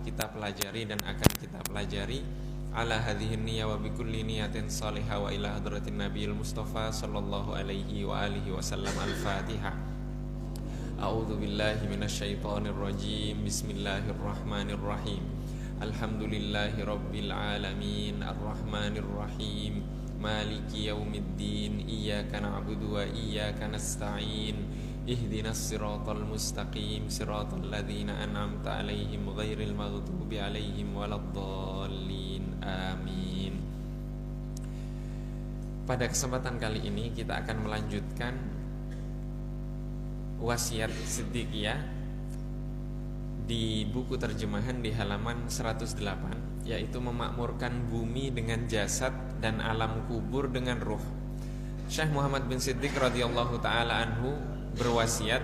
kita pelajari dan akan kita pelajari. Ala hadhihi niyya wa bikulli niyatin salihah wa ila hadratin nabiyil mustafa sallallahu alaihi wa alihi wasallam. Al-Fatihah. A'udzu billahi minasyaitonir rajim. Bismillahirrahmanirrahim. Alhamdulillahi rabbil alamin arrahmanir rahim maliki yaumiddin iyyaka na'budu wa iyyaka nasta'in ihdinas siratal mustaqim siratal ladzina an'amta 'alaihim ghairil maghdubi 'alaihim waladdallin amin. Pada kesempatan kali ini kita akan melanjutkan wasiat Siddiqiyah di buku terjemahan di halaman 108, yaitu memakmurkan bumi dengan jasad dan alam kubur dengan ruh. Syekh Muhammad bin Siddiq radhiyallahu taala anhu berwasiat,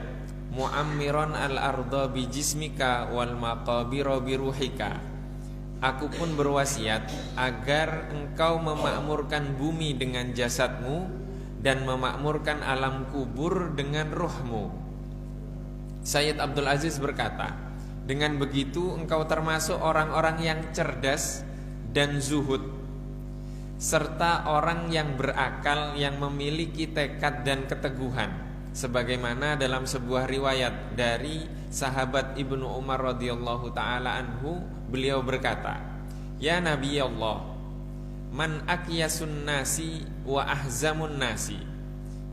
mu'ammiron al-ardha bi jismika wal maqabira bi ruhika. Aku pun berwasiat agar engkau memakmurkan bumi dengan jasadmu dan memakmurkan alam kubur dengan ruhmu. Sayyid Abdul Aziz berkata, dengan begitu engkau termasuk orang-orang yang cerdas dan zuhud, serta orang yang berakal yang memiliki tekad dan keteguhan. Sebagaimana dalam sebuah riwayat dari sahabat Ibnu Umar radhiyallahu taala anhu, beliau berkata, ya Nabi Allah, man akyasun nasi wa ahzamun nasi,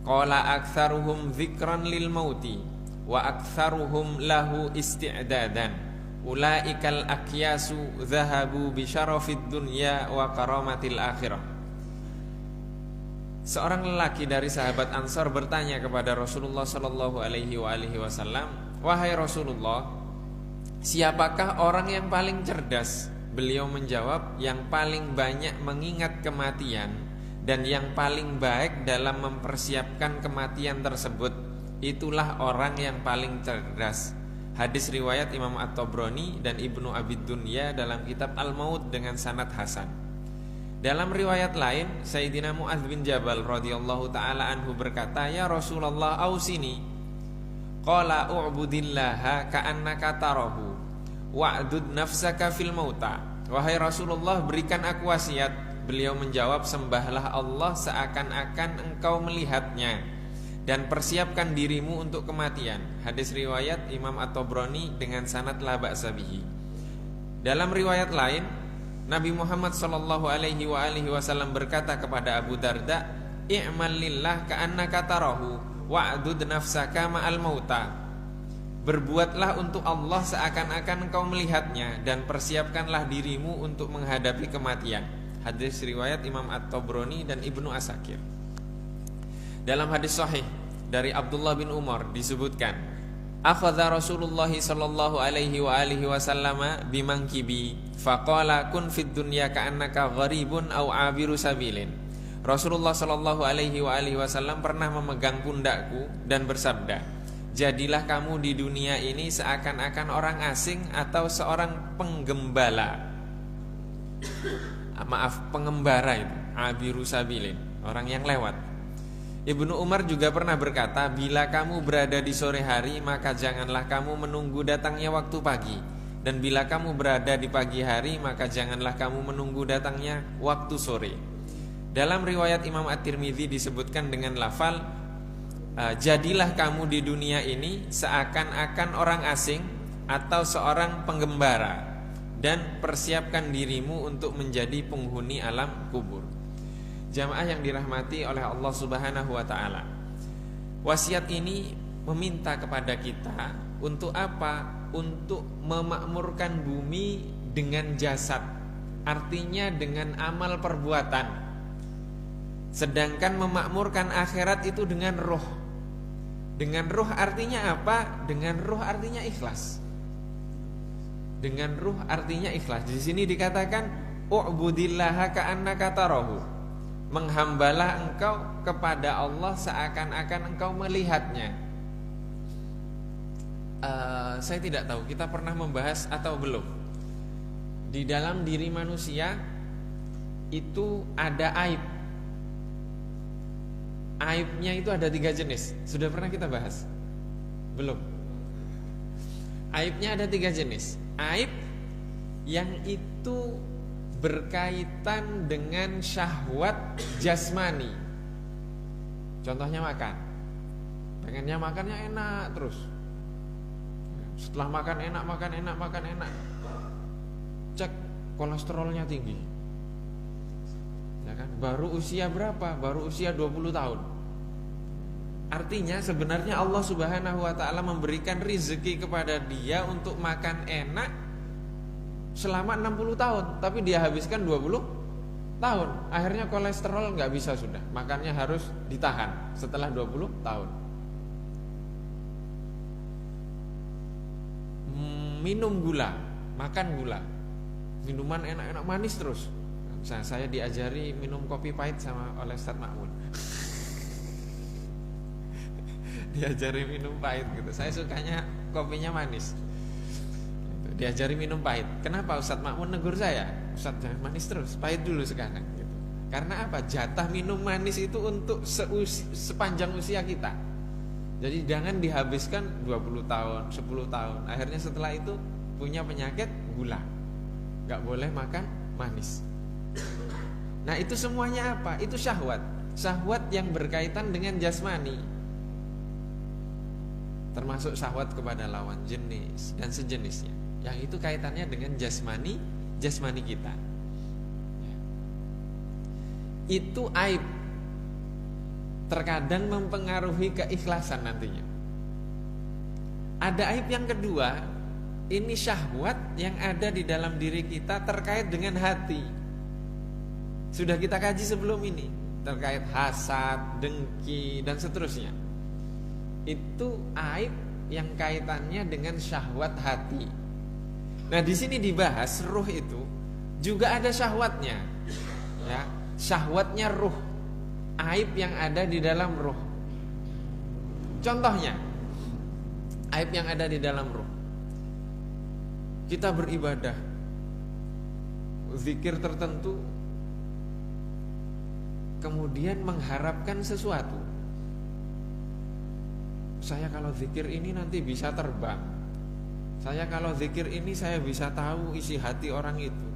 qala aktsaruhum dzikran lil mauti wa aktsaruhum lahu isti'dadan, ulaikal akyasu zahabu bi syarafid dunya wa karamatil akhirah. Seorang lelaki dari sahabat Ansar bertanya kepada Rasulullah sallallahu alaihi wasallam, wahai Rasulullah, siapakah orang yang paling cerdas? Beliau menjawab, yang paling banyak mengingat kematian dan yang paling baik dalam mempersiapkan kematian tersebut, itulah orang yang paling cerdas. Hadis riwayat Imam At-Tabrani dan Ibnu Abid Dunya dalam kitab Al-Maut dengan sanad hasan. Dalam riwayat lain, Sayyidina Mu'adz bin Jabal radhiyallahu taala anhu berkata, ya Rasulullah ausini. Qala u'budillaha ka'annaka tarahu wa'dud nafsaka fil mauta. Wahai Rasulullah, berikan aku wasiat. Beliau menjawab, sembahlah Allah seakan-akan engkau melihatnya dan persiapkan dirimu untuk kematian. Hadis riwayat Imam At-Tabrani dengan sanad la ba'sa bihi. Dalam riwayat lain, Nabi Muhammad sallallahu alaihi wasallam berkata kepada Abu Darda, i'mal lillah ka'annaka tarahu wa'dud nafsaka ma'al mauta. Berbuatlah untuk Allah seakan-akan engkau melihatnya dan persiapkanlah dirimu untuk menghadapi kematian. Hadis riwayat Imam At-Tabrani dan Ibnu Asakir. Dalam hadis sahih dari Abdullah bin Umar disebutkan, akhadha Rasulullah sallallahu alaihi wasallam bimangkibi faqala kun fid dunya ka'annaka gharibun aw abiru sabilin. Rasulullah sallallahu alaihi wasallam pernah memegang pundakku dan bersabda, jadilah kamu di dunia ini seakan-akan orang asing atau seorang penggembala. Pengembara itu abiru sabilin, orang yang lewat. Ibnu Umar juga pernah berkata, bila kamu berada di sore hari, maka janganlah kamu menunggu datangnya waktu pagi, dan bila kamu berada di pagi hari, maka janganlah kamu menunggu datangnya waktu sore. Dalam riwayat Imam At-Tirmidzi disebutkan dengan lafal, jadilah kamu di dunia ini seakan-akan orang asing atau seorang penggembara, dan persiapkan dirimu untuk menjadi penghuni alam kubur. Jamaah yang dirahmati oleh Allah Subhanahu wa taala, wasiat ini meminta kepada kita untuk apa? Untuk memakmurkan bumi dengan jasad, artinya dengan amal perbuatan. Sedangkan memakmurkan akhirat itu dengan ruh. Dengan ruh artinya apa? Dengan ruh artinya ikhlas. Dengan ruh artinya ikhlas. Di sini dikatakan u'budillaha ka'annaka tarahu. Menghambalah engkau kepada Allah seakan-akan engkau melihatnya. Saya tidak tahu kita pernah membahas atau belum. Di dalam diri manusia itu ada aib. Aibnya itu ada 3 jenis. Sudah pernah kita bahas? Belum. Aibnya ada 3 jenis. Aib yang itu berkaitan dengan syahwat jasmani. Contohnya makan. Pengennya makannya enak terus. Setelah makan enak, cek kolesterolnya tinggi. Ya kan? Baru usia berapa? Baru usia 20 tahun. Artinya sebenarnya Allah Subhanahu wa taala memberikan rizki kepada dia untuk makan enak selama 60 tahun, tapi dia habiskan 20 tahun. Akhirnya kolesterol nggak bisa sudah, makannya harus ditahan setelah 20 tahun. Minum gula, makan gula, minuman enak-enak manis terus. Saya diajari minum kopi pahit oleh Ustaz Ma'mun. Diajari minum pahit gitu. Saya sukanya kopinya manis. Diajari minum pahit. Kenapa Ustaz Ma'mun negur saya? Ustaz jangan manis terus, pahit dulu sekarang gitu. Karena apa? Jatah minum manis itu untuk sepanjang usia kita. Jadi jangan dihabiskan 20 tahun, 10 tahun. Akhirnya setelah itu punya penyakit gula. Gak boleh makan manis. Nah itu semuanya apa? Itu syahwat. Syahwat yang berkaitan dengan jasmani, termasuk syahwat kepada lawan jenis dan sejenisnya, yang itu kaitannya dengan jasmani kita. Itu aib, terkadang mempengaruhi keikhlasan nantinya. Ada aib yang kedua, ini syahwat yang ada di dalam diri kita terkait dengan hati. Sudah kita kaji sebelum ini, terkait hasad, dengki dan seterusnya. Itu aib yang kaitannya dengan syahwat hati. Nah, di sini dibahas ruh itu juga ada syahwatnya. Ya, syahwatnya ruh. Aib yang ada di dalam ruh. Contohnya, aib yang ada di dalam ruh. Kita beribadah, zikir tertentu, kemudian mengharapkan sesuatu. Saya kalau zikir ini nanti bisa terbang. Saya kalau zikir ini saya bisa tahu isi hati orang itu.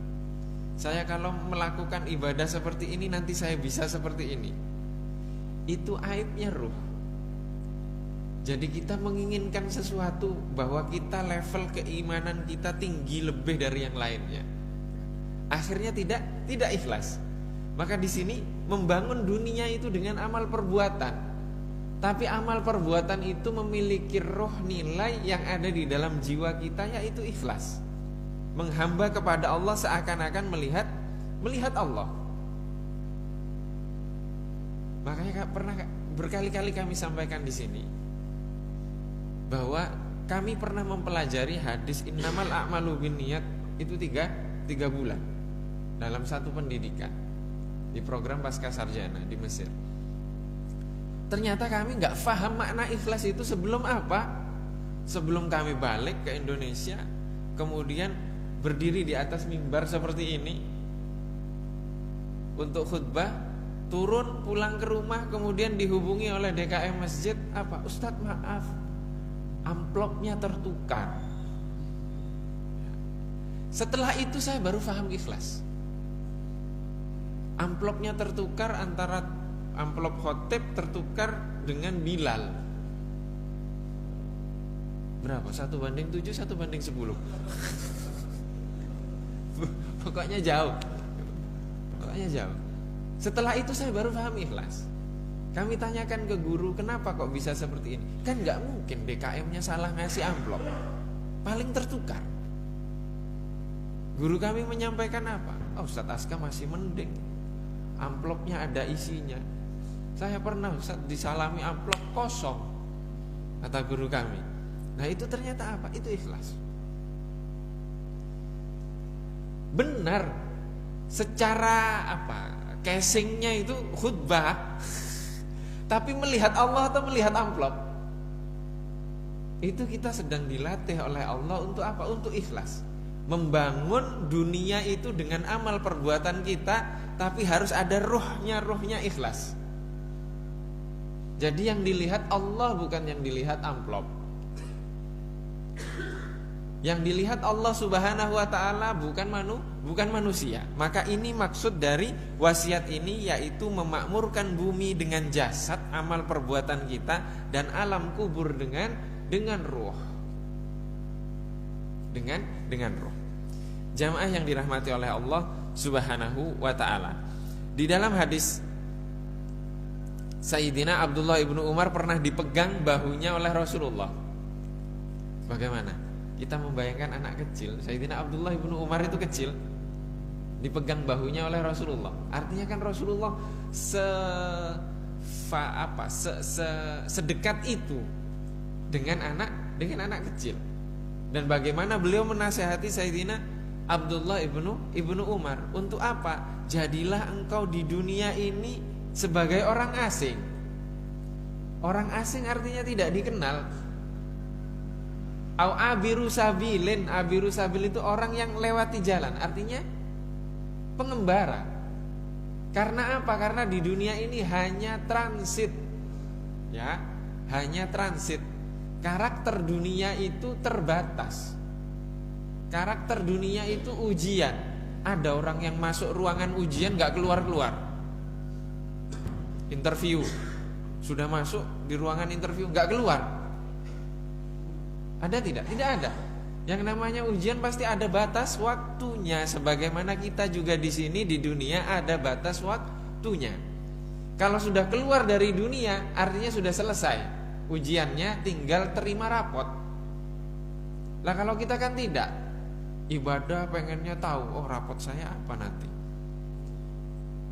Saya kalau melakukan ibadah seperti ini nanti saya bisa seperti ini. Itu aibnya ruh. Jadi kita menginginkan sesuatu bahwa kita level keimanan kita tinggi lebih dari yang lainnya. Akhirnya tidak ikhlas. Maka di sini membangun dunia itu dengan amal perbuatan. Tapi amal perbuatan itu memiliki roh nilai yang ada di dalam jiwa kita, yaitu ikhlas. Menghamba kepada Allah seakan-akan melihat Allah. Makanya pernah berkali-kali kami sampaikan di sini bahwa kami pernah mempelajari hadis innamal a'malu binniyat itu 3 bulan dalam satu pendidikan di program pasca sarjana di Mesir. Ternyata kami nggak paham makna ikhlas itu sebelum apa? Sebelum kami balik ke Indonesia, kemudian berdiri di atas mimbar seperti ini untuk khutbah, turun pulang ke rumah, kemudian dihubungi oleh DKM masjid, apa? Ustadz maaf, amplopnya tertukar. Setelah itu saya baru paham ikhlas. Amplopnya tertukar antara amplop khotib tertukar dengan Bilal. Berapa? 1:7, 1:10. Pokoknya jauh. Setelah itu saya baru paham ikhlas. Kami tanyakan ke guru, kenapa kok bisa seperti ini? Kan gak mungkin DKM-nya salah ngasih amplop, paling tertukar. Guru kami menyampaikan apa? Ustadz Aska masih mending, amplopnya ada isinya. Saya pernah Ustaz disalami amplop kosong, kata guru kami. Nah itu ternyata apa? Itu ikhlas. Benar, secara apa? Casingnya itu khutbah, tapi melihat Allah atau melihat amplop, itu kita sedang dilatih oleh Allah untuk apa? Untuk ikhlas. Membangun dunia itu dengan amal perbuatan kita, tapi harus ada ruhnya ikhlas. Jadi yang dilihat Allah, bukan yang dilihat amplop. Yang dilihat Allah Subhanahu wa taala bukan manusia. Maka ini maksud dari wasiat ini, yaitu memakmurkan bumi dengan jasad, amal perbuatan kita, dan alam kubur dengan ruh. Dengan ruh. Jamaah yang dirahmati oleh Allah Subhanahu wa taala. Di dalam hadis Sayyidina Abdullah ibnu Umar pernah dipegang bahunya oleh Rasulullah. Bagaimana? Kita membayangkan anak kecil, Sayyidina Abdullah ibnu Umar itu kecil, dipegang bahunya oleh Rasulullah. Artinya kan Rasulullah sedekat itu dengan anak kecil. Dan bagaimana beliau menasihati Sayyidina Abdullah ibnu Umar, untuk apa? Jadilah engkau di dunia ini sebagai orang asing. Orang asing artinya tidak dikenal. Au abiru sabilin, abiru sabil itu orang yang lewati jalan, artinya pengembara. Karena apa? Karena di dunia ini hanya transit. Ya, hanya transit. Karakter dunia itu terbatas. Karakter dunia itu ujian. Ada orang yang masuk ruangan ujian gak keluar-keluar. Interview, sudah masuk di ruangan interview gak keluar. Ada tidak? Tidak ada. Yang namanya ujian pasti ada batas waktunya. Sebagaimana kita juga di sini di dunia ada batas waktunya. Kalau sudah keluar dari dunia, artinya sudah selesai ujiannya, tinggal terima rapot. Lah kalau kita kan tidak. Ibadah pengennya tahu, oh rapot saya apa nanti,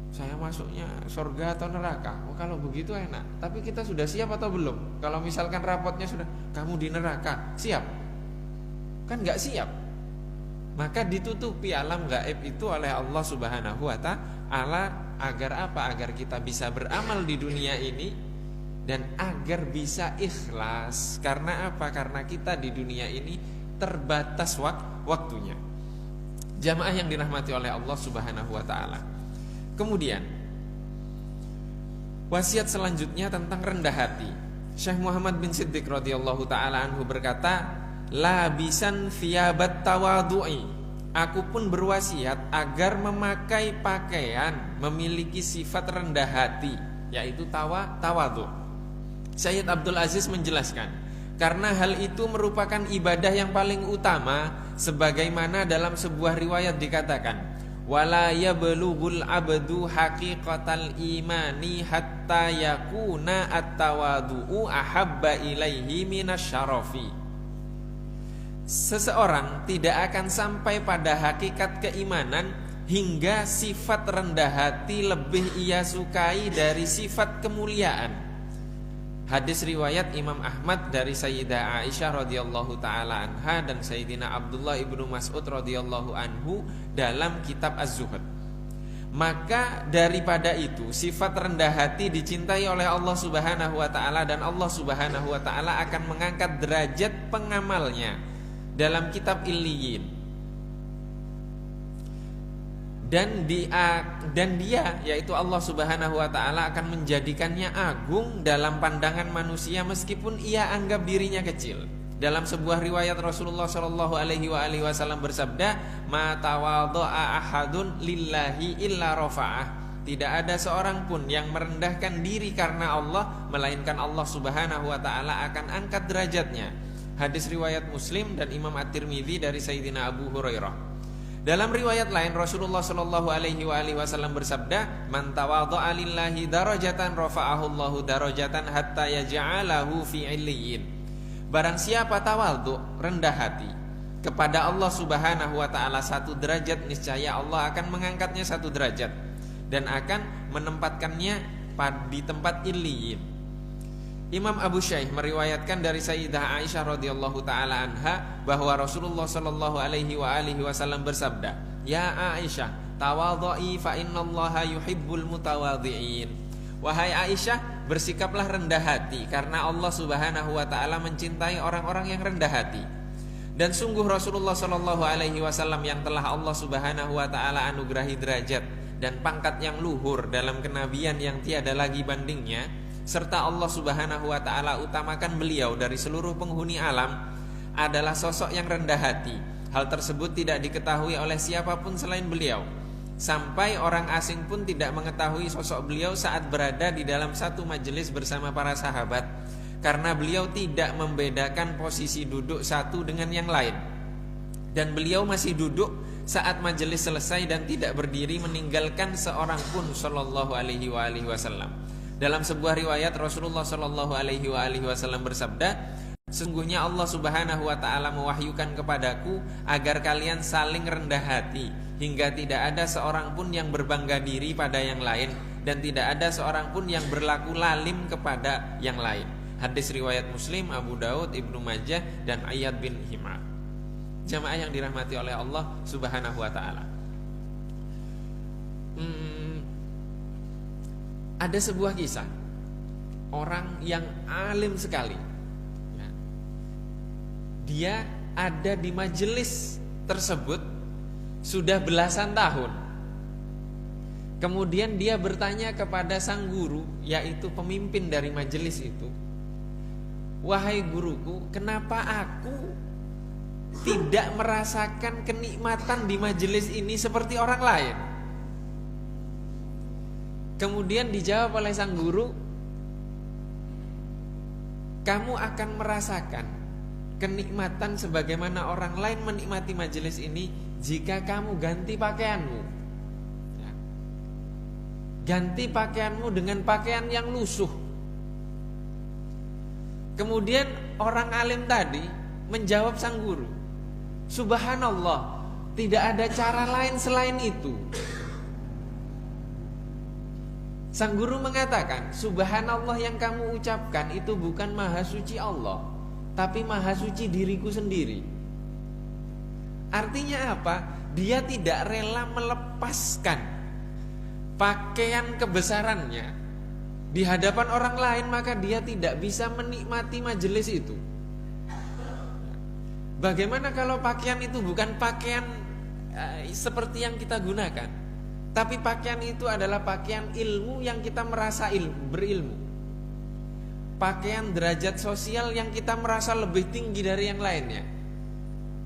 saya masuknya surga atau neraka. Oh kalau begitu enak. Tapi kita sudah siap atau belum? Kalau misalkan rapotnya sudah, kamu di neraka, siap? Kan gak siap. Maka ditutupi alam gaib itu oleh Allah Subhanahu wa ta'ala. Agar apa? Agar kita bisa beramal di dunia ini, dan agar bisa ikhlas. Karena apa? Karena kita di dunia ini terbatas waktunya. Jamaah yang dirahmati oleh Allah Subhanahu wa ta'ala. Kemudian wasiat selanjutnya tentang rendah hati. Syekh Muhammad bin Siddiq radhiyallahu taala anhu berkata, labisan thiyabat tawadhu'i. Aku pun berwasiat agar memakai pakaian memiliki sifat rendah hati, yaitu tawadhu. Syed Abdul Aziz menjelaskan, karena hal itu merupakan ibadah yang paling utama, sebagaimana dalam sebuah riwayat dikatakan, wala yablughul abdu haqiqatal imani hatta yakuna at-tawadhu'u ahabba ilaihi minasyarafi. Seseorang tidak akan sampai pada hakikat keimanan hingga sifat rendah hati lebih ia sukai dari sifat kemuliaan. Hadis riwayat Imam Ahmad dari Sayyidah Aisyah radhiyallahu taala anha dan Sayyidina Abdullah ibnu Mas'ud radhiyallahu anhu dalam kitab Az-Zuhud. Maka daripada itu sifat rendah hati dicintai oleh Allah Subhanahu wa taala, dan Allah Subhanahu wa taala akan mengangkat derajat pengamalnya dalam kitab Illiyin. Dan dia yaitu Allah Subhanahu wa taala akan menjadikannya agung dalam pandangan manusia meskipun ia anggap dirinya kecil. Dalam sebuah riwayat Rasulullah sallallahu alaihi wasallam bersabda, "Ma tawadha'a ahadun lillahi illa rafa'ah." Tidak ada seorang pun yang merendahkan diri karena Allah, melainkan Allah Subhanahu wa taala akan angkat derajatnya. Hadis riwayat Muslim dan Imam At-Tirmidzi dari Sayyidina Abu Hurairah. Dalam riwayat lain Rasulullah sallallahu alaihi wasallam bersabda, "Man tawadha'a lillahi darajatan rafa'ahu Allahu darajatan hatta yaj'alahu fi 'illiyyin." Barang siapa tawadhu, rendah hati kepada Allah Subhanahu wa taala satu derajat, niscaya Allah akan mengangkatnya satu derajat dan akan menempatkannya di tempat Illiyyin. Imam Abu Syaikh meriwayatkan dari Sayyidah Aisyah radhiyallahu taala anha bahwa Rasulullah sallallahu alaihi wasallam bersabda, "Ya Aisyah, tawadhi fa innallaha yuhibbul mutawadhi'in." Wahai Aisyah, bersikaplah rendah hati karena Allah Subhanahu wa taala mencintai orang-orang yang rendah hati. Dan sungguh Rasulullah sallallahu alaihi wasallam yang telah Allah Subhanahu wa taala anugerahi derajat dan pangkat yang luhur dalam kenabian yang tiada lagi bandingnya, serta Allah Subhanahu wa taala utamakan beliau dari seluruh penghuni alam, adalah sosok yang rendah hati. Hal tersebut tidak diketahui oleh siapapun selain beliau. Sampai orang asing pun tidak mengetahui sosok beliau saat berada di dalam satu majelis bersama para sahabat, karena beliau tidak membedakan posisi duduk satu dengan yang lain. Dan beliau masih duduk saat majelis selesai dan tidak berdiri meninggalkan seorang pun sallallahu alaihi wasallam. Dalam sebuah riwayat Rasulullah sallallahu alaihi wasallam bersabda, sesungguhnya Allah Subhanahu wa taala mewahyukan kepadaku agar kalian saling rendah hati, hingga tidak ada seorang pun yang berbangga diri pada yang lain, dan tidak ada seorang pun yang berlaku lalim kepada yang lain. Hadis riwayat Muslim, Abu Daud, Ibnu Majah, dan Iyad bin Himar. Jamaah yang dirahmati oleh Allah Subhanahu wa taala. Ada sebuah kisah orang yang alim sekali. Dia ada di majelis tersebut sudah belasan tahun. Kemudian dia bertanya kepada sang guru, yaitu pemimpin dari majelis itu, "Wahai guruku, kenapa aku tidak merasakan kenikmatan di majelis ini seperti orang lain?" Kemudian dijawab oleh sang guru, "Kamu akan merasakan kenikmatan sebagaimana orang lain menikmati majelis ini jika kamu ganti pakaianmu. Ganti pakaianmu dengan pakaian yang lusuh." Kemudian orang alim tadi menjawab sang guru, "Subhanallah, tidak ada cara lain selain itu." Sang guru mengatakan, "Subhanallah yang kamu ucapkan itu bukan maha suci Allah, tapi maha suci diriku sendiri." Artinya apa? Dia tidak rela melepaskan pakaian kebesarannya di hadapan orang lain, maka dia tidak bisa menikmati majelis itu. Bagaimana kalau pakaian itu bukan pakaian seperti yang kita gunakan, tapi pakaian itu adalah pakaian ilmu yang kita merasa berilmu, pakaian derajat sosial yang kita merasa lebih tinggi dari yang lainnya.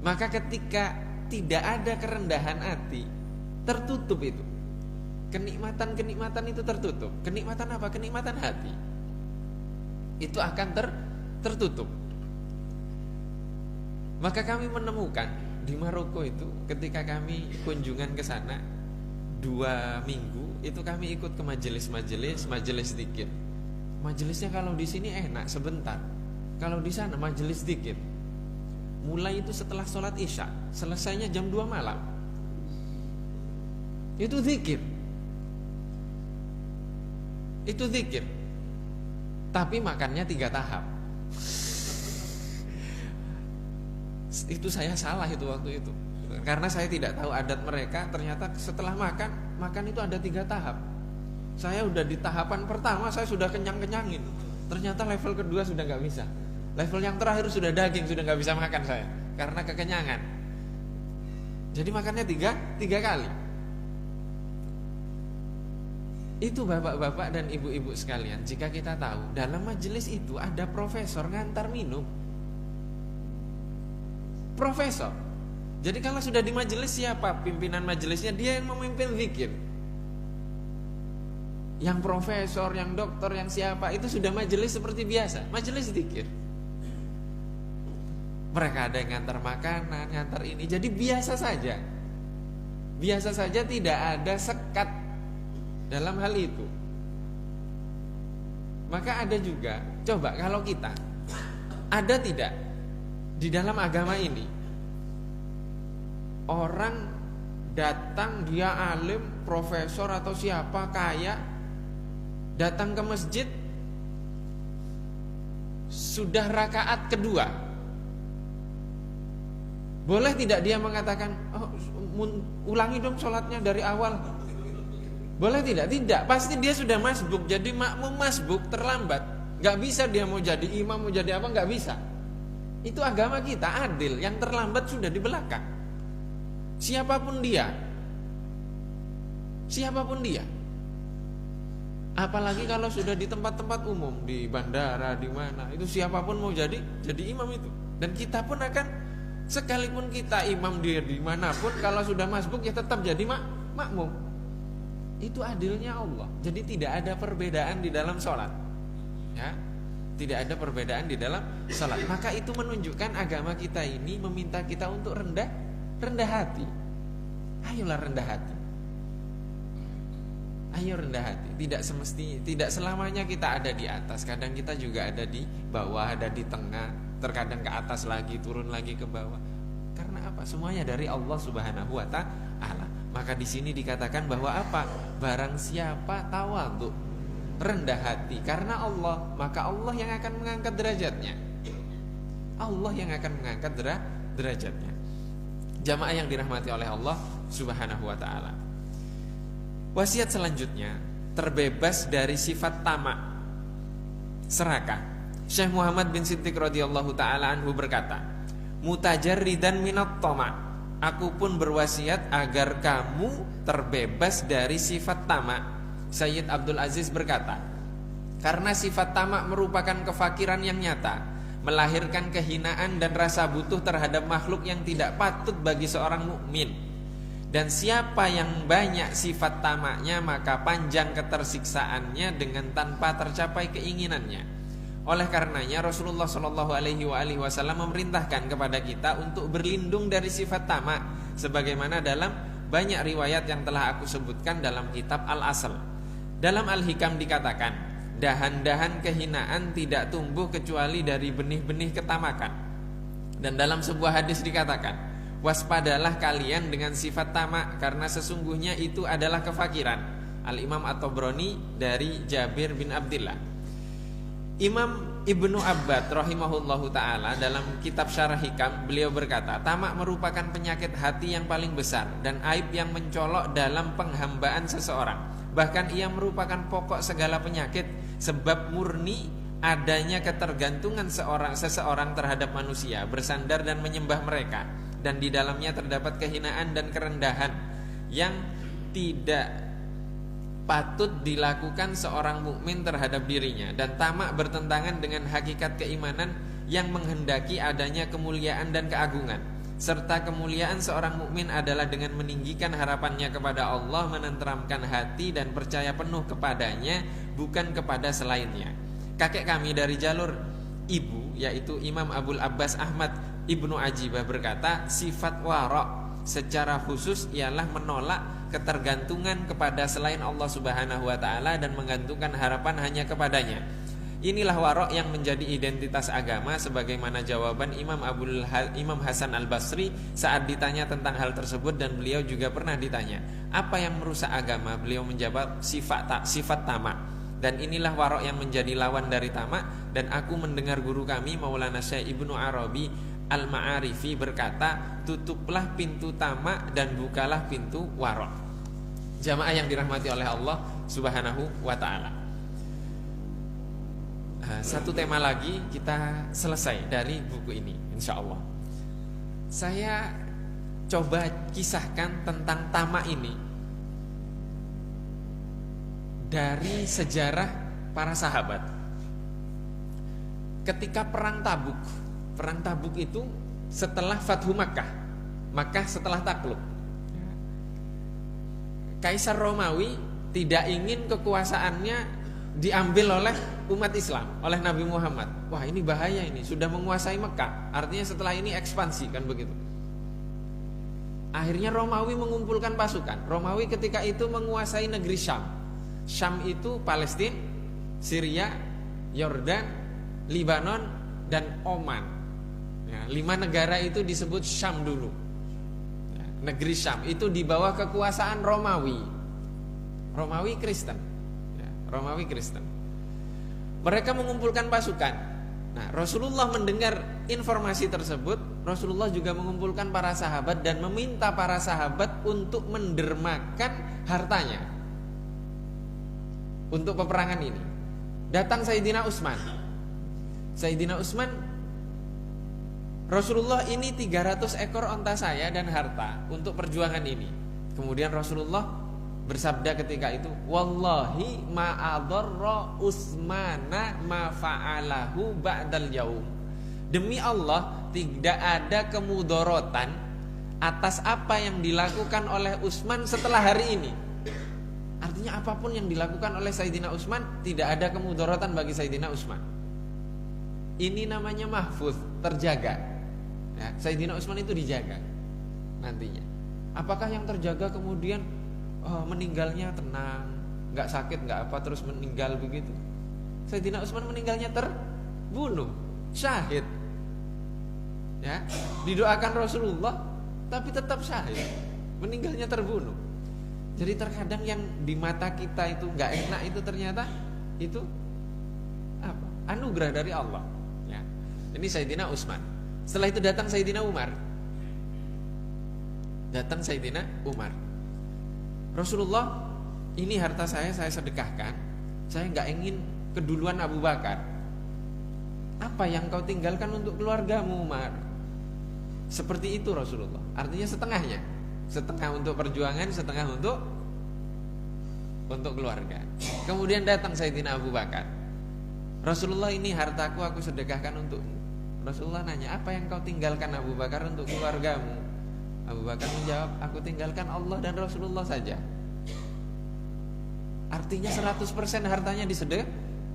Maka ketika tidak ada kerendahan hati, tertutup itu. Kenikmatan-kenikmatan itu tertutup. Kenikmatan apa? Kenikmatan hati. Itu akan tertutup. Maka kami menemukan di Maroko itu, ketika kami kunjungan ke sana 2 minggu, itu kami ikut ke majelis zikir. Majelisnya kalau di sini enak sebentar, kalau di sana majelis zikir mulai itu setelah sholat isya, selesainya jam 2 malam. Itu zikir. Tapi makannya 3 tahap. Itu saya salah itu waktu itu, karena saya tidak tahu adat mereka. Ternyata setelah makan itu ada 3 tahap. Saya udah di tahapan pertama, saya sudah kenyang-kenyangin. Ternyata level kedua sudah gak bisa. Level yang terakhir sudah daging, sudah gak bisa makan saya, karena kekenyangan. Jadi makannya 3 kali. Itu bapak-bapak dan ibu-ibu sekalian, jika kita tahu dalam majelis itu ada profesor ngantar minum. Profesor. Jadi kalau sudah di majelis, siapa pimpinan majelisnya? Dia yang memimpin zikir. Yang profesor, yang dokter, yang siapa, itu sudah majelis seperti biasa, majelis zikir. Mereka ada yang ngantar makanan, ngantar ini. Jadi biasa saja. Biasa saja, tidak ada sekat dalam hal itu. Maka ada juga, coba kalau kita, ada tidak di dalam agama ini orang datang, dia alim, profesor atau siapa, kaya, datang ke masjid sudah rakaat kedua, boleh tidak dia mengatakan, "Oh, ulangi dong sholatnya dari awal"? Boleh tidak? Tidak. Pasti dia sudah masbuk. Jadi makmum masbuk terlambat, gak bisa dia mau jadi imam, mau jadi apa, gak bisa. Itu agama kita adil. Yang terlambat sudah di belakang, siapapun dia. Apalagi kalau sudah di tempat-tempat umum, di bandara, di mana, itu siapapun mau jadi imam itu. Dan kita pun akan, sekalipun kita imam di dimanapun, kalau sudah masbuk ya tetap jadi makmum. Itu adilnya Allah. Jadi tidak ada perbedaan di dalam sholat, ya, tidak ada perbedaan di dalam sholat. Maka itu menunjukkan agama kita ini meminta kita untuk rendah hati. Ayolah rendah hati. Ayo rendah hati. Tidak selamanya kita ada di atas. Kadang kita juga ada di bawah, ada di tengah. Terkadang ke atas lagi, turun lagi ke bawah. Karena apa? Semuanya dari Allah Subhanahu wa ta'ala. Maka di sini dikatakan bahwa apa? Barang siapa tawadhu, rendah hati karena Allah, maka Allah yang akan mengangkat derajatnya. Allah yang akan mengangkat derajatnya. Jamaah yang dirahmati oleh Allah Subhanahu wa ta'ala. Wasiat selanjutnya, terbebas dari sifat tamak, serakah. Syekh Muhammad bin Siddiq radhiyallahu taala anhu berkata, "Mutajarridan minat tama." Aku pun berwasiat agar kamu terbebas dari sifat tamak. Sayyid Abdul Aziz berkata, karena sifat tamak merupakan kefakiran yang nyata, melahirkan kehinaan dan rasa butuh terhadap makhluk yang tidak patut bagi seorang mukmin. Dan siapa yang banyak sifat tamaknya, maka panjang ketersiksaannya dengan tanpa tercapai keinginannya. Oleh karenanya Rasulullah Shallallahu Alaihi Wasallam memerintahkan kepada kita untuk berlindung dari sifat tamak, sebagaimana dalam banyak riwayat yang telah aku sebutkan dalam kitab Al-Asl. Dalam Al-Hikam dikatakan, dahan-dahan kehinaan tidak tumbuh kecuali dari benih-benih ketamakan. Dan dalam sebuah hadis dikatakan, waspadalah kalian dengan sifat tamak, karena sesungguhnya itu adalah kefakiran. Al-Imam At-Tabrani dari Jabir bin Abdillah. Imam Ibnu Abbad rahimahullahu ta'ala dalam kitab Syarah Hikam, beliau berkata, tamak merupakan penyakit hati yang paling besar dan aib yang mencolok dalam penghambaan seseorang. Bahkan ia merupakan pokok segala penyakit, sebab murni adanya ketergantungan seseorang terhadap manusia, bersandar dan menyembah mereka. Dan di dalamnya terdapat kehinaan dan kerendahan yang tidak patut dilakukan seorang mukmin terhadap dirinya. Dan tamak bertentangan dengan hakikat keimanan yang menghendaki adanya kemuliaan dan keagungan. Serta kemuliaan seorang mukmin adalah dengan meninggikan harapannya kepada Allah, menenteramkan hati dan percaya penuh kepadanya, bukan kepada selainnya. Kakek kami dari jalur ibu, yaitu Imam Abul Abbas Ahmad Ibnu Ajibah berkata, sifat wara' secara khusus ialah menolak ketergantungan kepada selain Allah Subhanahu wa ta'ala dan menggantungkan harapan hanya kepadanya. Inilah warok yang menjadi identitas agama, sebagaimana jawaban Imam Hasan Al-Basri saat ditanya tentang hal tersebut. Dan beliau juga pernah ditanya, apa yang merusak agama? Beliau menjawab, sifat tamak. Dan inilah warok yang menjadi lawan dari tamak. Dan aku mendengar guru kami Maulana Syekh Ibnu Arabi Al-Ma'arifi berkata, tutuplah pintu tamak dan bukalah pintu warok. Jamaah yang dirahmati oleh Allah Subhanahu wa ta'ala. Satu tema lagi kita selesai dari buku ini, insya Allah. Saya coba kisahkan tentang tamak ini dari sejarah para sahabat. Ketika perang Tabuk itu setelah Fathu Makkah setelah takluk. Kaisar Romawi tidak ingin kekuasaannya diambil oleh umat Islam, oleh Nabi Muhammad. Wah, ini bahaya, ini sudah menguasai Mekah, artinya setelah ini ekspansi, kan begitu. Akhirnya Romawi mengumpulkan pasukan. Romawi ketika itu menguasai negeri Syam. Syam itu Palestina, Syria, Yordan, Libanon, dan Oman. Ya, 5 negara itu disebut Syam dulu. Ya, negeri Syam itu di bawah kekuasaan Romawi Kristen. Ya, Romawi Kristen. Mereka mengumpulkan pasukan. Nah, Rasulullah mendengar informasi tersebut. Rasulullah juga mengumpulkan para sahabat dan meminta para sahabat untuk mendermakan hartanya untuk peperangan ini. Datang Sayyidina Utsman. Rasulullah, ini 300 ekor onta saya dan harta untuk perjuangan ini. Kemudian Rasulullah bersabda ketika itu, wallahi ma adarra Utsmana ma fa'alahu ba'dal yaum. Demi Allah, tidak ada kemudorotan atas apa yang dilakukan oleh Utsman setelah hari ini. Artinya apapun yang dilakukan oleh Sayyidina Utsman, tidak ada kemudorotan bagi Sayyidina Utsman. Ini namanya mahfuz, terjaga ya, Sayyidina Utsman itu dijaga nantinya. Apakah yang terjaga kemudian meninggalnya tenang, gak sakit, gak apa, terus meninggal begitu? Sayyidina Utsman meninggalnya terbunuh, syahid ya, didoakan Rasulullah tapi tetap syahid, meninggalnya terbunuh. Jadi terkadang yang di mata kita itu gak enak, itu ternyata itu apa? Anugerah dari Allah ya. Ini Sayyidina Utsman. Setelah itu datang Sayyidina Umar. Datang Sayyidina Umar. Rasulullah, ini harta saya sedekahkan. Saya gak ingin keduluan Abu Bakar. Apa yang kau tinggalkan untuk keluargamu, Umar? Seperti itu Rasulullah. Artinya setengahnya, setengah untuk perjuangan, setengah untuk keluarga. Kemudian datang Sayyidina Abu Bakar. Rasulullah, ini hartaku aku sedekahkan untukmu. Rasulullah nanya, apa yang kau tinggalkan Abu Bakar untuk keluargamu? Abu Bakar menjawab, aku tinggalkan Allah dan Rasulullah saja. Artinya 100% hartanya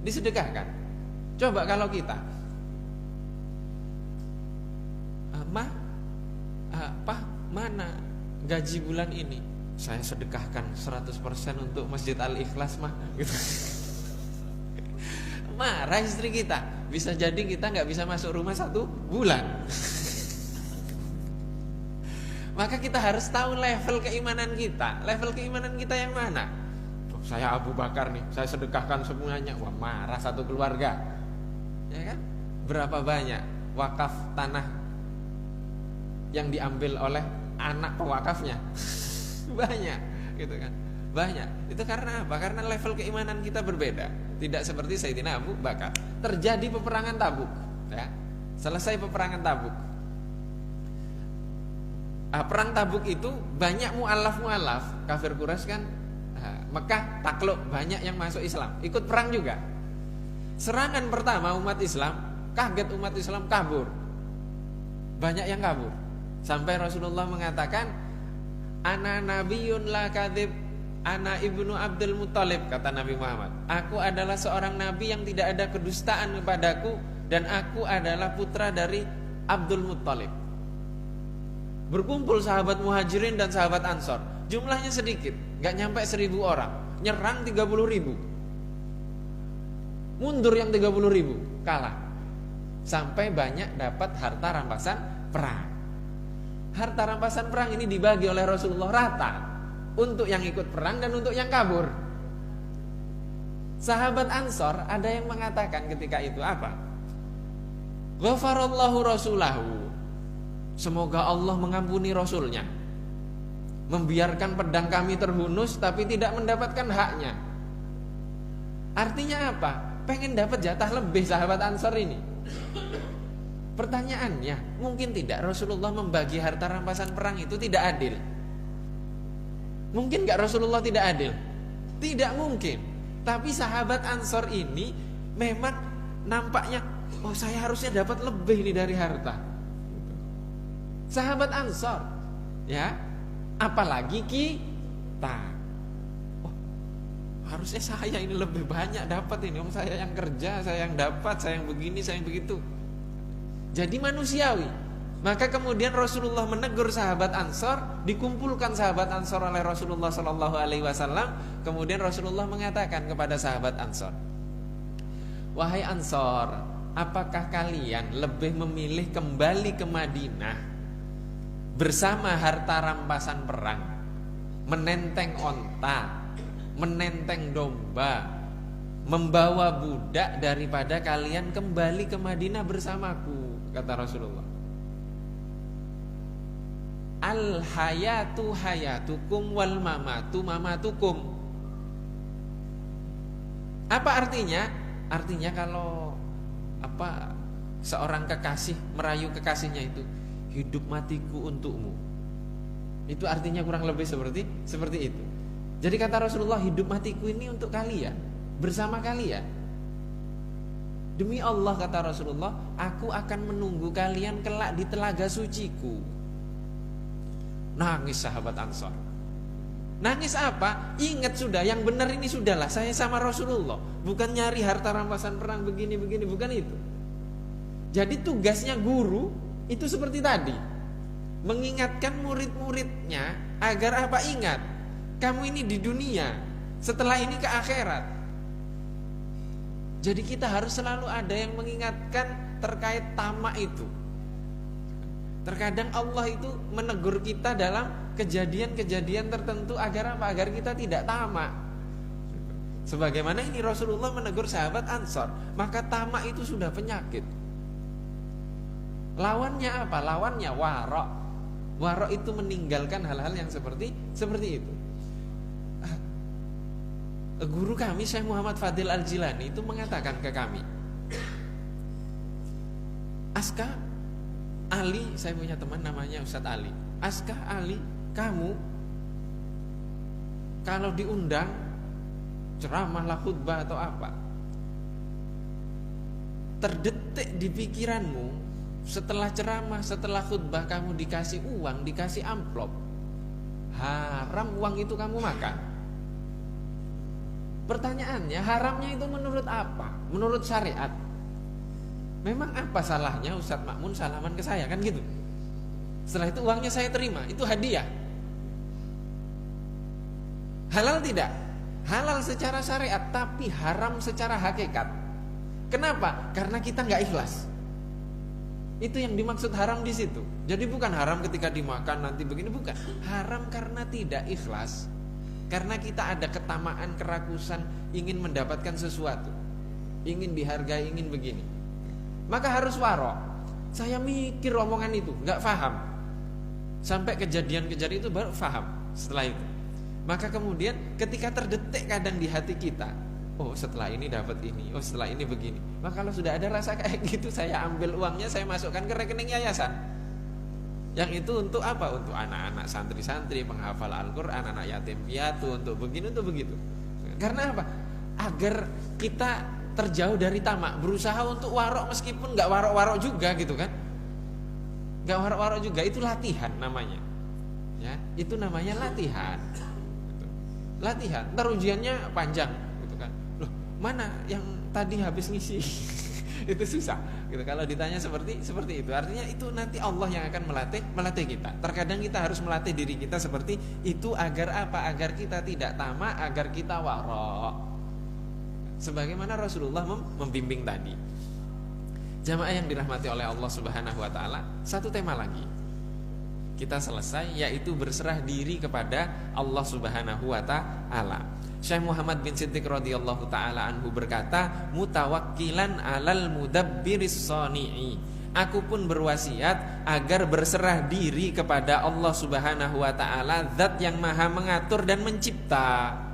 disedekahkan. Coba kalau kita, mana gaji bulan ini? Saya sedekahkan 100% untuk Masjid Al-Ikhlas mah gitu. Marah istri kita. Bisa jadi kita gak bisa masuk rumah 1 bulan. Maka kita harus tahu level keimanan kita. Level keimanan kita yang mana? Saya Abu Bakar nih, saya sedekahkan semuanya. Wah, marah satu keluarga. Ya kan? Berapa banyak wakaf tanah yang diambil oleh anak pewakafnya? Banyak, gitu kan? Banyak. Itu karena apa? Karena level keimanan kita berbeda. Tidak seperti Sayyidina Abu Bakar. Terjadi peperangan Tabuk, ya. Selesai peperangan Tabuk. Perang Tabuk itu banyak mu'alaf kafir Quraisy kan, Mekah takluk, banyak yang masuk Islam, ikut perang juga. Serangan pertama umat Islam, kaget umat Islam, kabur. Banyak yang kabur. Sampai Rasulullah mengatakan, ana nabiyyun la kadzib, ana ibnu Abdul Muthalib, kata Nabi Muhammad. Aku adalah seorang nabi yang tidak ada kedustaan kepadaku, dan aku adalah putra dari Abdul Muthalib. Berkumpul sahabat Muhajirin dan sahabat Ansor. Jumlahnya sedikit, gak nyampe 1.000 orang. Nyerang 30.000. Mundur yang 30.000, kalah. Sampai banyak dapat harta rampasan perang. Harta rampasan perang ini dibagi oleh Rasulullah rata, untuk yang ikut perang dan untuk yang kabur. Sahabat Ansor ada yang mengatakan ketika itu apa? Ghafarallahu rasulahu, semoga Allah mengampuni Rasulnya, membiarkan pedang kami terhunus tapi tidak mendapatkan haknya. Artinya apa? Pengen dapat jatah lebih sahabat Ansor ini. Pertanyaannya, mungkin tidak Rasulullah membagi harta rampasan perang itu tidak adil? Mungkin gak Rasulullah tidak adil? Tidak mungkin. Tapi sahabat Ansor ini memang nampaknya, oh saya harusnya dapat lebih nih dari harta. Sahabat Ansor, ya, apalagi kita. Oh, harusnya saya ini lebih banyak dapat ini. Saya yang kerja, saya yang dapat, saya yang begini, saya yang begitu. Jadi manusiawi. Maka kemudian Rasulullah menegur sahabat Ansor, dikumpulkan sahabat Ansor oleh Rasulullah Sallallahu Alaihi Wasallam. Kemudian Rasulullah mengatakan kepada sahabat Ansor, wahai Ansor, apakah kalian lebih memilih kembali ke Madinah bersama harta rampasan perang, menenteng onta, menenteng domba, membawa budak, daripada kalian kembali ke Madinah bersamaku? Kata Rasulullah, al hayatu hayatukum wal mamatu mamatukum. Apa artinya? Artinya kalau seorang kekasih merayu kekasihnya itu, hidup matiku untukmu. Itu artinya kurang lebih seperti itu. Jadi kata Rasulullah, hidup matiku ini untuk kalian, bersama kalian. Demi Allah, kata Rasulullah, aku akan menunggu kalian kelak di telaga suciku. Nangis sahabat Ansor. Nangis apa? Ingat sudah, yang benar ini sudahlah, saya sama Rasulullah, bukan nyari harta rampasan perang begini-begini, bukan itu. Jadi tugasnya guru itu seperti tadi, mengingatkan murid-muridnya agar apa? Ingat, kamu ini di dunia, setelah ini ke akhirat. Jadi kita harus selalu ada yang mengingatkan terkait tamak itu. Terkadang Allah itu menegur kita dalam kejadian-kejadian tertentu agar apa? Agar kita tidak tamak. Sebagaimana ini Rasulullah menegur sahabat Ansor, maka tamak itu sudah penyakit. Lawannya apa? Lawannya warok. Warok itu meninggalkan hal-hal yang seperti itu. Guru kami Syekh Muhammad Fadil Al-Jilani itu mengatakan ke kami, Aska Ali, saya punya teman namanya Ustadz Ali. Aska Ali, kamu kalau diundang ceramah lah, khutbah atau apa, terdetik di pikiranmu setelah ceramah, setelah khutbah kamu dikasih uang, dikasih amplop, haram uang itu kamu makan. Pertanyaannya, haramnya itu menurut apa? Menurut syariat. Memang apa salahnya Ustadz Makmun salaman ke saya, kan gitu. Setelah itu uangnya saya terima, itu hadiah. Halal tidak? Halal secara syariat, tapi haram secara hakikat. Kenapa? Karena kita nggak ikhlas. Itu yang dimaksud haram di situ. Jadi bukan haram ketika dimakan nanti begini, bukan. Haram karena tidak ikhlas. Karena kita ada ketamaan, kerakusan, ingin mendapatkan sesuatu, ingin dihargai, ingin begini. Maka harus warok. Saya mikir omongan itu, nggak paham. Sampai kejadian-kejadian itu baru paham setelah itu. Maka kemudian ketika terdetik kadang di hati kita, oh setelah ini dapat ini, oh setelah ini begini. Maka kalau sudah ada rasa kayak gitu, saya ambil uangnya, saya masukkan ke rekening yayasan. Yang itu untuk apa? Untuk anak-anak santri-santri penghafal Al-Quran, anak yatim piatu, untuk begini, untuk begitu. Karena apa? Agar kita terjauh dari tamak, berusaha untuk warok meskipun nggak warok-warok juga gitu kan. Nggak warok-warok juga, itu latihan namanya. Ya, itu namanya latihan. Latihan, ntar ujiannya panjang gitu kan. Loh, mana yang tadi habis ngisi? Itu susah gitu. Kalau ditanya seperti itu, artinya itu nanti Allah yang akan melatih kita. Terkadang kita harus melatih diri kita seperti itu agar apa? Agar kita tidak tamak, agar kita warok. Sebagaimana Rasulullah membimbing tadi. Jamaah yang dirahmati oleh Allah Subhanahu wa taala, satu tema lagi kita selesai, yaitu berserah diri kepada Allah Subhanahu wa taala. Syekh Muhammad bin Siddiq radhiyallahu taala anhu berkata, mutawakkilan alal mudabbiris sani'i. Aku pun berwasiat agar berserah diri kepada Allah Subhanahu wa taala, zat yang maha mengatur dan mencipta.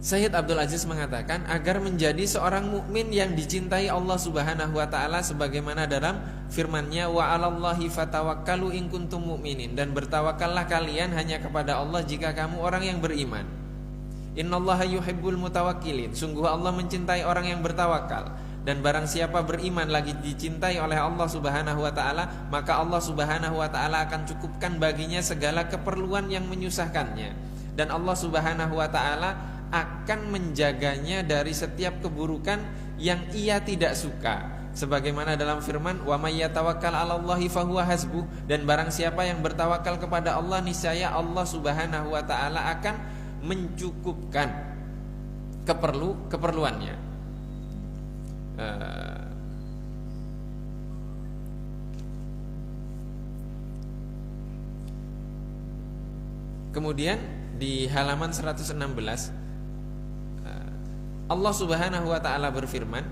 Sayyid Abdul Aziz mengatakan, agar menjadi seorang mukmin yang dicintai Allah Subhanahu wa taala sebagaimana dalam firman-Nya, wa 'alallahi fatawakkalu in kuntum mu'minin, dan bertawakallah kalian hanya kepada Allah jika kamu orang yang beriman. Innallaha yuhibbul mutawakkilin, sungguh Allah mencintai orang yang bertawakal. Dan barang siapa beriman lagi dicintai oleh Allah Subhanahu wa taala, maka Allah Subhanahu wa taala akan cukupkan baginya segala keperluan yang menyusahkannya. Dan Allah Subhanahu wa taala akan menjaganya dari setiap keburukan yang ia tidak suka. Sebagaimana dalam firman, wa may yatawakkal 'alallahi fahuwa hasbuh, dan barang siapa yang bertawakal kepada Allah, niscaya Allah Subhanahu wa taala akan mencukupkan keperluannya. Kemudian di halaman 116 Allah Subhanahu wa taala berfirman,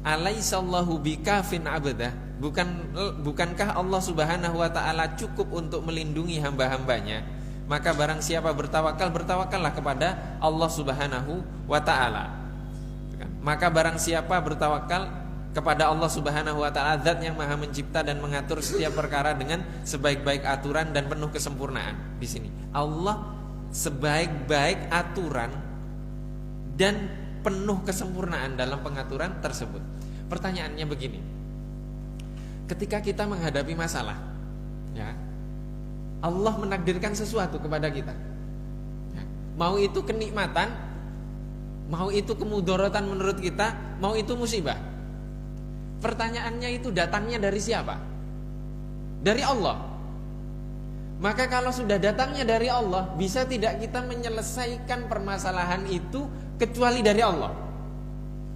alaisallahu bikafin abdah, bukankah Allah Subhanahu wa taala cukup untuk melindungi hamba-hambanya? Maka barang siapa bertawakal, bertawakallah kepada Allah Subhanahu wa taala. Maka barang siapa bertawakal kepada Allah Subhanahu wa taala, zat yang maha mencipta dan mengatur setiap perkara dengan sebaik-baik aturan dan penuh kesempurnaan. Di sini Allah sebaik-baik aturan dan penuh kesempurnaan dalam pengaturan tersebut. Pertanyaannya begini, ketika kita menghadapi masalah, ya, Allah menakdirkan sesuatu kepada kita, ya, mau itu kenikmatan, mau itu kemudaratan menurut kita, mau itu musibah. Pertanyaannya itu datangnya dari siapa? Dari Allah. Maka kalau sudah datangnya dari Allah, bisa tidak kita menyelesaikan permasalahan itu kecuali dari Allah?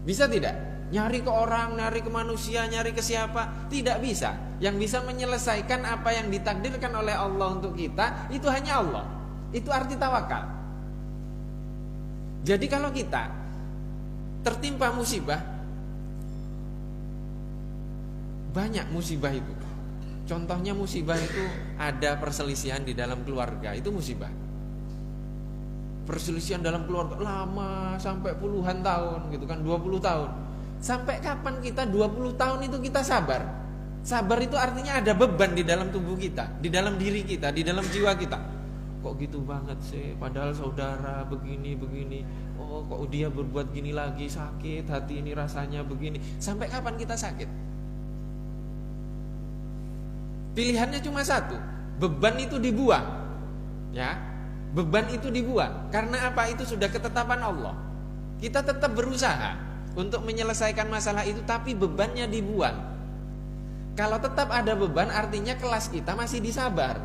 Bisa tidak? Nyari ke orang, nyari ke manusia, nyari ke siapa? Tidak bisa. Yang bisa menyelesaikan apa yang ditakdirkan oleh Allah untuk kita, itu hanya Allah. Itu arti tawakal. Jadi kalau kita tertimpa musibah, banyak musibah itu. Contohnya musibah itu ada perselisihan di dalam keluarga, itu musibah. Perselisihan dalam keluarga lama sampai puluhan tahun gitu kan, 20 tahun. Sampai kapan kita 20 tahun itu kita sabar? Sabar itu artinya ada beban di dalam tubuh kita, di dalam diri kita, di dalam jiwa kita. Kok gitu banget sih, padahal saudara begini. Oh, kok dia berbuat gini lagi, sakit hati ini rasanya begini. Sampai kapan kita sakit? Pilihannya cuma satu, beban itu dibuang, ya, beban itu dibuang. Karena apa? Itu sudah ketetapan Allah. Kita tetap berusaha untuk menyelesaikan masalah itu, tapi bebannya dibuang. Kalau tetap ada beban, artinya kelas kita masih disabar.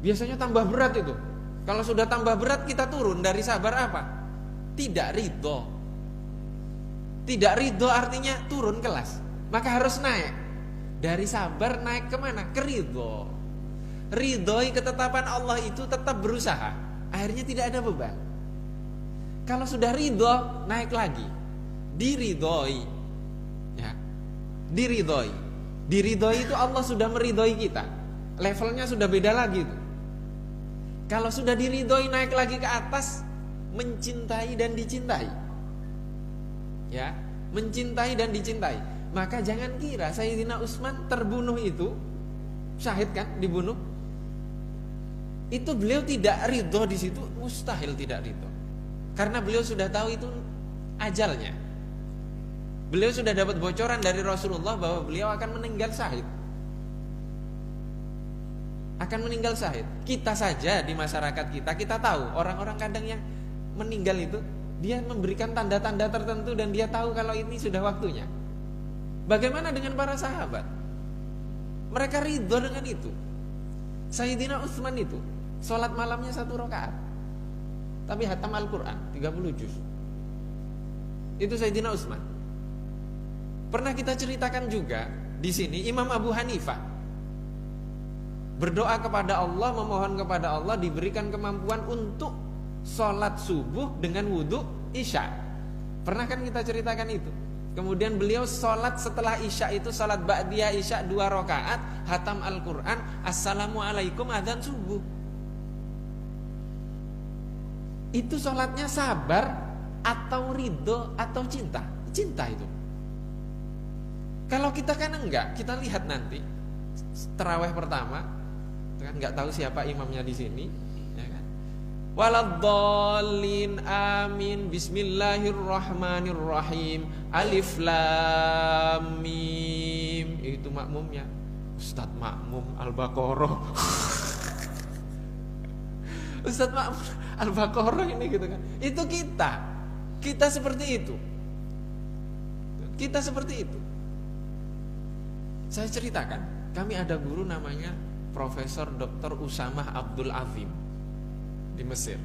Biasanya tambah berat itu. Kalau sudah tambah berat, kita turun dari sabar apa? Tidak ridho. Tidak ridho artinya turun kelas. Maka harus naik. Dari sabar naik kemana? Ke ridho. Ridhoi ketetapan Allah itu tetap berusaha. Akhirnya tidak ada beban. Kalau sudah ridho, naik lagi. Diridhoi, ya, diridhoi. Diridhoi itu Allah sudah meridhoi kita. Levelnya sudah beda lagi itu. Kalau sudah diridhoi, naik lagi ke atas, mencintai dan dicintai. Ya, mencintai dan dicintai. Maka jangan kira Sayyidina Utsman terbunuh itu, syahid kan, dibunuh. Itu beliau tidak ridho di situ, mustahil tidak ridho. Karena beliau sudah tahu itu ajalnya. Beliau sudah dapat bocoran dari Rasulullah bahwa beliau akan meninggal syahid. Akan meninggal syahid. Kita saja di masyarakat kita tahu orang-orang kadang yang meninggal itu, dia memberikan tanda-tanda tertentu dan dia tahu kalau ini sudah waktunya. Bagaimana dengan para sahabat? Mereka ridho dengan itu. Sayyidina Utsman itu sholat malamnya 1 rakaat, tapi hatam Al-Quran 30 juz. Itu Sayyidina Utsman. Pernah kita ceritakan juga di sini Imam Abu Hanifah berdoa kepada Allah, memohon kepada Allah diberikan kemampuan untuk sholat subuh dengan wudhu isya. Pernah kan kita ceritakan itu. Kemudian beliau sholat setelah isya itu, sholat ba'diyah isya 2 rakaat, hatam Al-Quran, assalamualaikum, adzan subuh. Itu sholatnya sabar atau ridho atau cinta? Cinta itu. Kalau kita kan enggak, kita lihat nanti tarawih pertama, kan enggak tahu siapa imamnya di sini, ya kan? Waladhdallin amin, bismillahirrahmanirrahim, alif lam mim. Itu makmumnya Ustadz Makmum Al-Baqarah. Ustadz Makmum Al-Baqarah ini gitu kan. Itu kita seperti itu. Kita seperti itu. Saya ceritakan, kami ada guru namanya Profesor Dr. Usamah Abdul Azim di Mesir.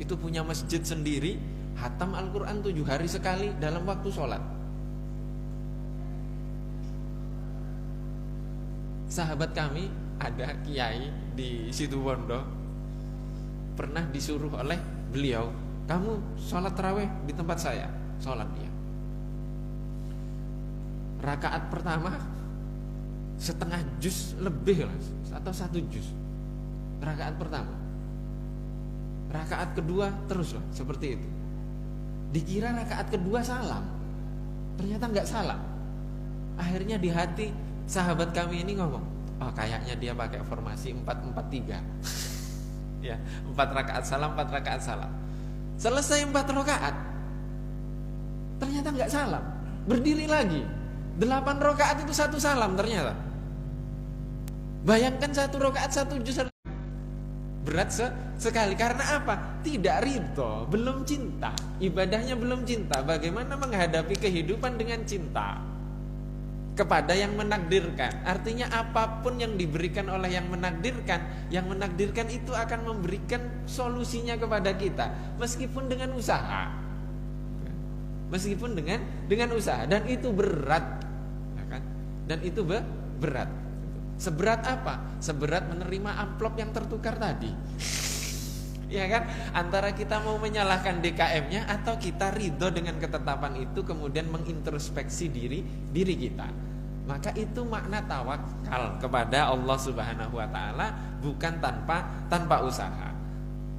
Itu punya masjid sendiri, hatam Al-Quran 7 hari sekali dalam waktu sholat. Sahabat kami ada kiai di Situbondo, pernah disuruh oleh beliau, kamu sholat tarawih di tempat saya. Sholat dia. Rakaat pertama setengah juz lebih lah, atau 1 juz. Rakaat pertama. Rakaat kedua terus lah seperti itu. Dikira rakaat kedua salam, ternyata nggak salam. Akhirnya di hati sahabat kami ini ngomong, oh kayaknya dia pakai formasi 4-4-3. Ya, 4 rakaat salam, 4 rakaat salam. Selesai 4 rakaat, ternyata nggak salam, berdiri lagi. 8 rakaat itu 1 salam ternyata. Bayangkan 1 rakaat 1 juz, berat sekali. Karena apa? Tidak ridho, belum cinta. Ibadahnya belum cinta. Bagaimana menghadapi kehidupan dengan cinta kepada yang menakdirkan? Artinya apapun yang diberikan oleh yang menakdirkan itu akan memberikan solusinya kepada kita, meskipun dengan usaha. Meskipun dengan usaha, dan itu berat, ya kan? Dan itu berat. Seberat apa? Seberat menerima amplop yang tertukar tadi. Ya kan? Antara kita mau menyalahkan DKM-nya atau kita ridho dengan ketetapan itu, kemudian mengintrospeksi diri kita. Maka itu makna tawakal kepada Allah Subhanahu wa taala, bukan tanpa usaha.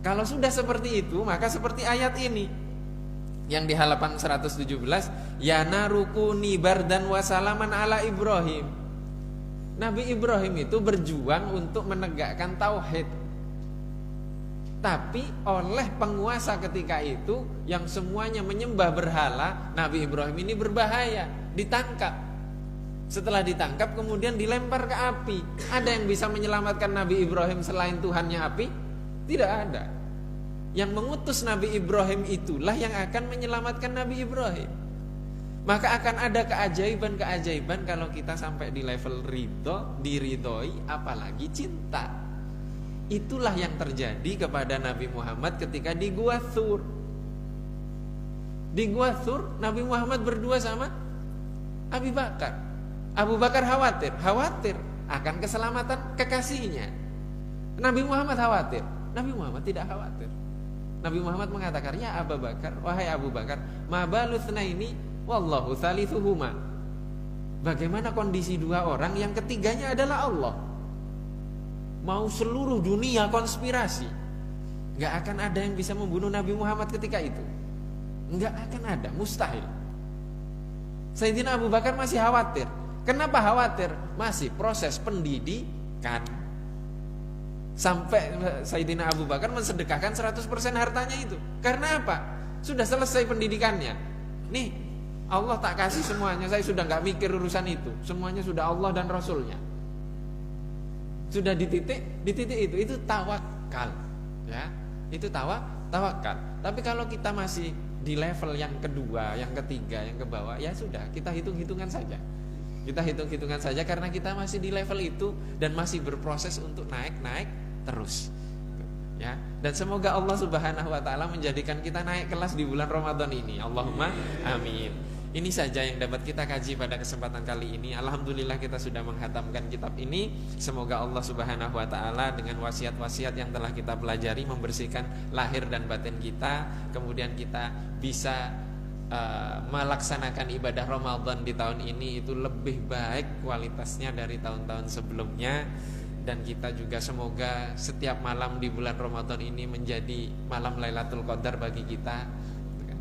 Kalau sudah seperti itu, maka seperti ayat ini yang di halaman 117, ya narukuni bardan wa salaman ala Ibrahim. Nabi Ibrahim itu berjuang untuk menegakkan tauhid. Tapi oleh penguasa ketika itu yang semuanya menyembah berhala, Nabi Ibrahim ini berbahaya, ditangkap. Setelah ditangkap kemudian dilempar ke api. Ada yang bisa menyelamatkan Nabi Ibrahim selain Tuhannya api? Tidak ada. Yang mengutus Nabi Ibrahim itulah yang akan menyelamatkan Nabi Ibrahim. Maka akan ada keajaiban-keajaiban kalau kita sampai di level ridho, diridhoi, apalagi cinta. Itulah yang terjadi kepada Nabi Muhammad ketika di Gua Tsur. Di Gua Tsur Nabi Muhammad berdua sama Abu Bakar. Abu Bakar khawatir akan keselamatan kekasihnya. Nabi Muhammad khawatir. Nabi Muhammad tidak khawatir. Nabi Muhammad mengatakan, ya Abu Bakar, wahai Abu Bakar, ma balutsnaini wallahu thalithuhuma. Bagaimana kondisi 2 orang yang ketiganya adalah Allah? Mau seluruh dunia konspirasi, gak akan ada yang bisa membunuh Nabi Muhammad ketika itu. Gak akan ada, mustahil. Sayyidina Abu Bakar masih khawatir. Kenapa khawatir? Masih proses pendidikan. Sampai Sayyidina Abu Bakar mensedekahkan 100% hartanya itu. Karena apa? Sudah selesai pendidikannya. Nih, Allah tak kasih semuanya, saya sudah gak mikir urusan itu. Semuanya sudah Allah dan Rasulnya. Sudah di titik itu tawakal, ya. Itu tawakal. Tapi kalau kita masih di level yang kedua, yang ketiga, yang ke bawah, ya sudah, kita hitung-hitungan saja. Kita hitung-hitungan saja karena kita masih di level itu dan masih berproses untuk naik terus. Ya, dan semoga Allah Subhanahu wa taala menjadikan kita naik kelas di bulan Ramadan ini. Allahumma amin. Ini saja yang dapat kita kaji pada kesempatan kali ini. Alhamdulillah kita sudah menghatamkan kitab ini. Semoga Allah Subhanahu wa taala dengan wasiat-wasiat yang telah kita pelajari membersihkan lahir dan batin kita, kemudian kita bisa melaksanakan ibadah Ramadan di tahun ini itu lebih baik kualitasnya dari tahun-tahun sebelumnya. Dan kita juga semoga setiap malam di bulan Ramadan ini menjadi malam Lailatul Qadar bagi kita.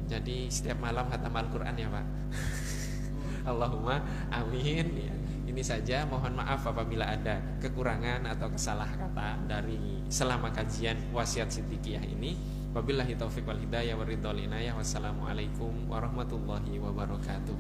Jadi setiap malam khatam Al-Quran ya Pak. Allahumma amin ya. Ini saja, mohon maaf apabila ada kekurangan atau kesalah kata dari selama kajian wasiat Siddiqiyah ini. Wabillahi taufiq wal hidayah wa ridhal inayah. Wassalamualaikum warahmatullahi wabarakatuh.